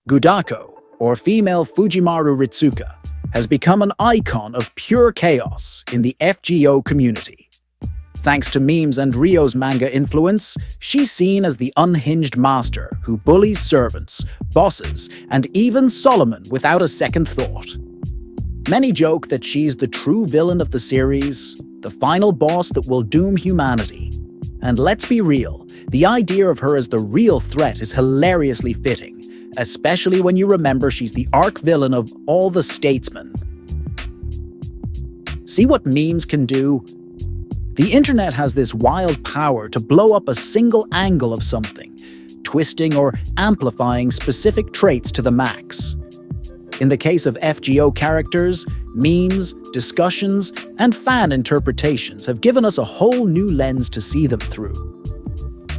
Gudako, or female Fujimaru Ritsuka, has become an icon of pure chaos in the FGO community. Thanks to memes and Rio's manga influence, she's seen as the unhinged master who bullies servants, bosses, and even Solomon without a second thought. Many joke that she's the true villain of the series, the final boss that will doom humanity. And let's be real, the idea of her as the real threat is hilariously fitting, especially when you remember she's the arch villain of all the statesmen. See what memes can do? The internet has this wild power to blow up a single angle of something, twisting or amplifying specific traits to the max. In the case of FGO characters, memes, discussions, and fan interpretations have given us a whole new lens to see them through.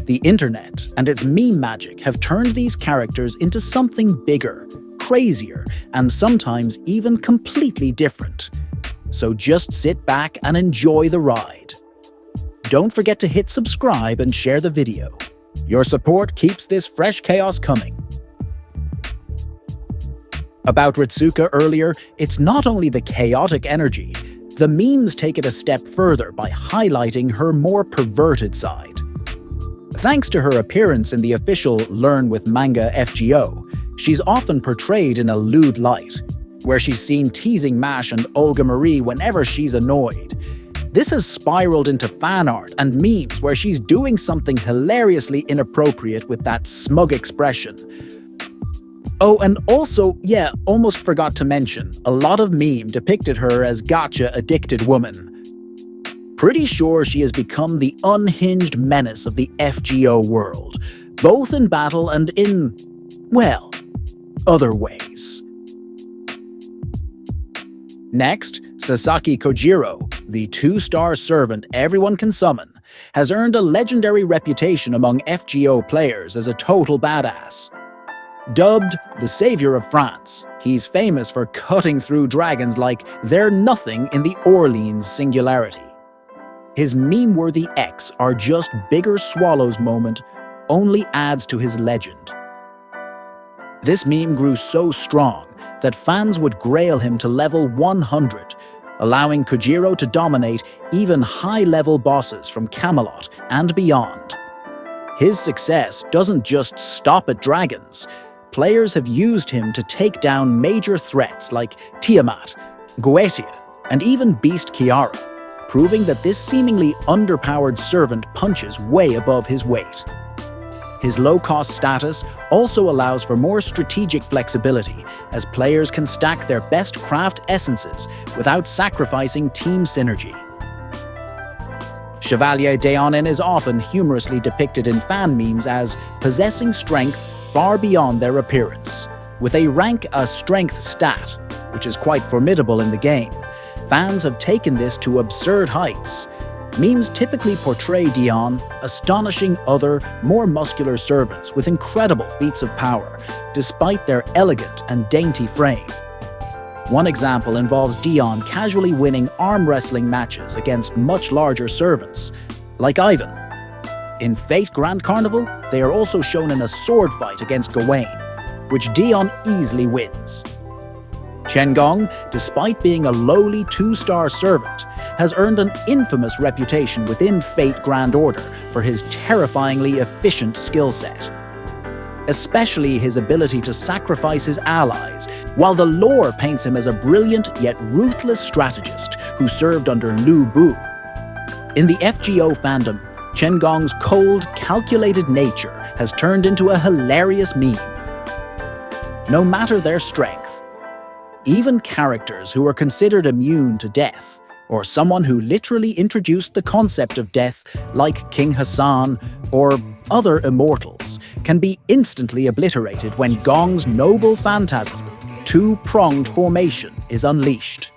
The internet and its meme magic have turned these characters into something bigger, crazier, and sometimes even completely different. So just sit back and enjoy the ride. Don't forget to hit subscribe and share the video. Your support keeps this fresh chaos coming. About Ritsuka earlier, it's not only the chaotic energy, the memes take it a step further by highlighting her more perverted side. Thanks to her appearance in the official Learn with Manga FGO, she's often portrayed in a lewd light, where she's seen teasing Mash and Olga Marie whenever she's annoyed. This has spiraled into fan art and memes where she's doing something hilariously inappropriate with that smug expression. Oh, and also, almost forgot to mention, a lot of meme depicted her as Gacha-Addicted woman. Pretty sure she has become the unhinged menace of the FGO world, both in battle and in, well, other ways. Next, Sasaki Kojiro, the 2-star servant everyone can summon, has earned a legendary reputation among FGO players as a total badass. Dubbed the Savior of France, he's famous for cutting through dragons like they're nothing in the Orleans singularity. His meme-worthy X are just bigger swallows moment only adds to his legend. This meme grew so strong that fans would grail him to level 100, allowing Kojiro to dominate even high-level bosses from Camelot and beyond. His success doesn't just stop at dragons. Players have used him to take down major threats like Tiamat, Goetia, and even Beast Kiara, proving that this seemingly underpowered servant punches way above his weight. His low-cost status also allows for more strategic flexibility, as players can stack their best craft essences without sacrificing team synergy. Chevalier Deonin is often humorously depicted in fan memes as possessing strength far beyond their appearance, with a rank a strength stat, which is quite formidable in the game. Fans have taken this to absurd heights. Memes typically portray Dion astonishing other, more muscular servants with incredible feats of power, despite their elegant and dainty frame. One example involves Dion casually winning arm wrestling matches against much larger servants, like Ivan. In Fate Grand Carnival, they are also shown in a sword fight against Gawain, which Dion easily wins. Chen Gong, despite being a lowly 2-star servant, has earned an infamous reputation within Fate Grand Order for his terrifyingly efficient skill set. Especially his ability to sacrifice his allies, while the lore paints him as a brilliant yet ruthless strategist who served under Lu Bu. In the FGO fandom, Chen Gong's cold, calculated nature has turned into a hilarious meme. No matter their strength, even characters who are considered immune to death, or someone who literally introduced the concept of death, like King Hassan or other immortals, can be instantly obliterated when Gong's noble phantasm, two-pronged formation, is unleashed.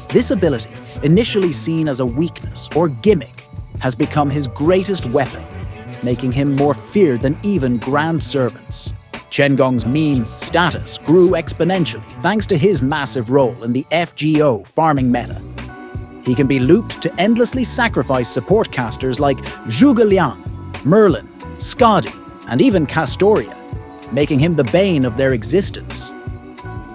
This ability, initially seen as a weakness or gimmick, has become his greatest weapon, making him more feared than even grand servants. Chen Gong's meme status grew exponentially thanks to his massive role in the FGO farming meta. He can be looped to endlessly sacrifice support casters like Zhuge Liang, Merlin, Skadi, and even Castoria, making him the bane of their existence.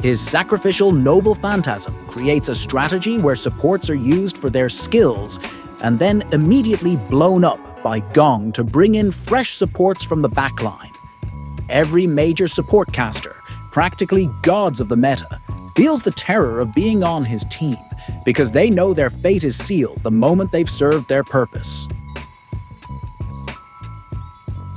His sacrificial noble phantasm creates a strategy where supports are used for their skills and then immediately blown up by Gong to bring in fresh supports from the backline. Every major support caster, practically gods of the meta, feels the terror of being on his team because they know their fate is sealed the moment they've served their purpose.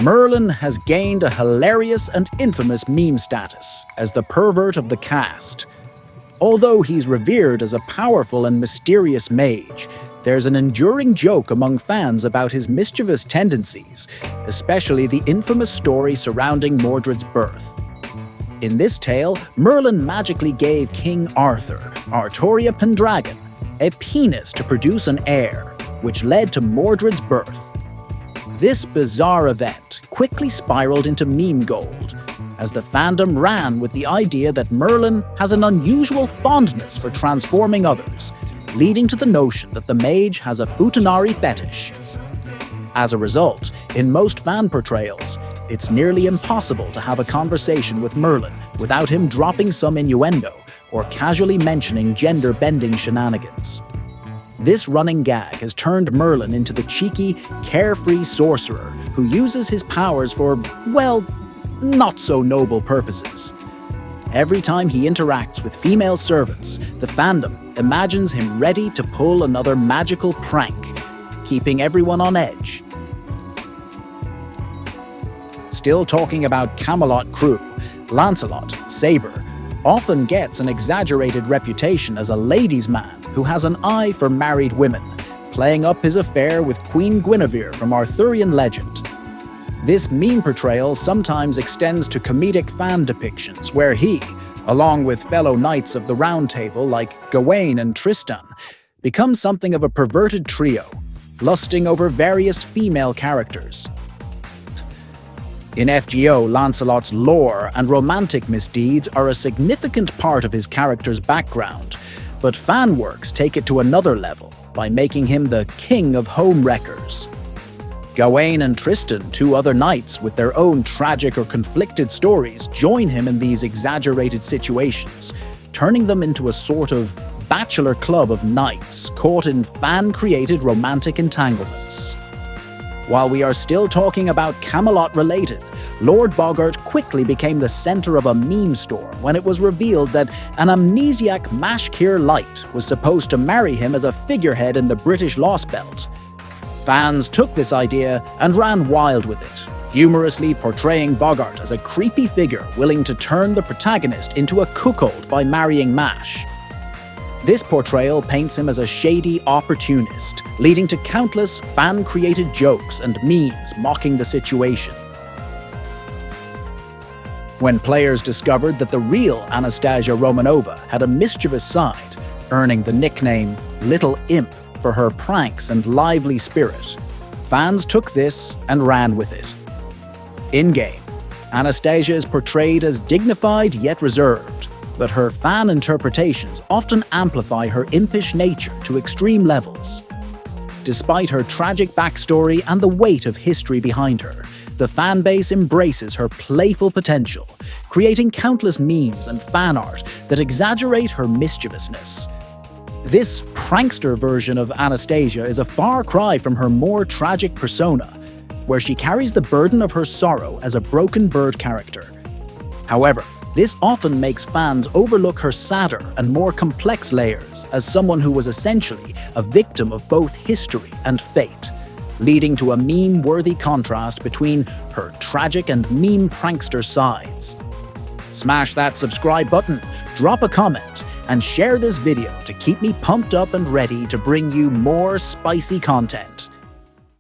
Merlin has gained a hilarious and infamous meme status as the pervert of the cast. Although he's revered as a powerful and mysterious mage, there's an enduring joke among fans about his mischievous tendencies, especially the infamous story surrounding Mordred's birth. In this tale, Merlin magically gave King Arthur, Artoria Pendragon, a penis to produce an heir, which led to Mordred's birth. This bizarre event quickly spiraled into meme gold, as the fandom ran with the idea that Merlin has an unusual fondness for transforming others, leading to the notion that the mage has a futanari fetish. As a result, in most fan portrayals, it's nearly impossible to have a conversation with Merlin without him dropping some innuendo or casually mentioning gender-bending shenanigans. This running gag has turned Merlin into the cheeky, carefree sorcerer who uses his powers for, well, not-so-noble purposes. Every time he interacts with female servants, the fandom imagines him ready to pull another magical prank, keeping everyone on edge. Still talking about Camelot crew, Lancelot, Saber, often gets an exaggerated reputation as a ladies' man who has an eye for married women, playing up his affair with Queen Guinevere from Arthurian legend. This meme portrayal sometimes extends to comedic fan depictions where he, along with fellow knights of the Round Table like Gawain and Tristan, becomes something of a perverted trio, lusting over various female characters. In FGO, Lancelot's lore and romantic misdeeds are a significant part of his character's background, but fan works take it to another level by making him the king of home wreckers. Gawain and Tristan, two other knights with their own tragic or conflicted stories, join him in these exaggerated situations, turning them into a sort of bachelor club of knights caught in fan-created romantic entanglements. While we are still talking about Camelot-related, Lord Boggart quickly became the center of a meme storm when it was revealed that an amnesiac Mashkir Light was supposed to marry him as a figurehead in the British Lost Belt. Fans took this idea and ran wild with it, humorously portraying Boggart as a creepy figure willing to turn the protagonist into a cuckold by marrying Mash. This portrayal paints him as a shady opportunist, leading to countless fan-created jokes and memes mocking the situation. When players discovered that the real Anastasia Romanova had a mischievous side, earning the nickname Little Imp for her pranks and lively spirit, fans took this and ran with it. In-game, Anastasia is portrayed as dignified yet reserved, but her fan interpretations often amplify her impish nature to extreme levels. Despite her tragic backstory and the weight of history behind her, the fanbase embraces her playful potential, creating countless memes and fan art that exaggerate her mischievousness. This prankster version of Anastasia is a far cry from her more tragic persona, where she carries the burden of her sorrow as a broken bird character. However, this often makes fans overlook her sadder and more complex layers as someone who was essentially a victim of both history and fate, leading to a meme-worthy contrast between her tragic and meme prankster sides. Smash that subscribe button, drop a comment, and share this video to keep me pumped up and ready to bring you more spicy content.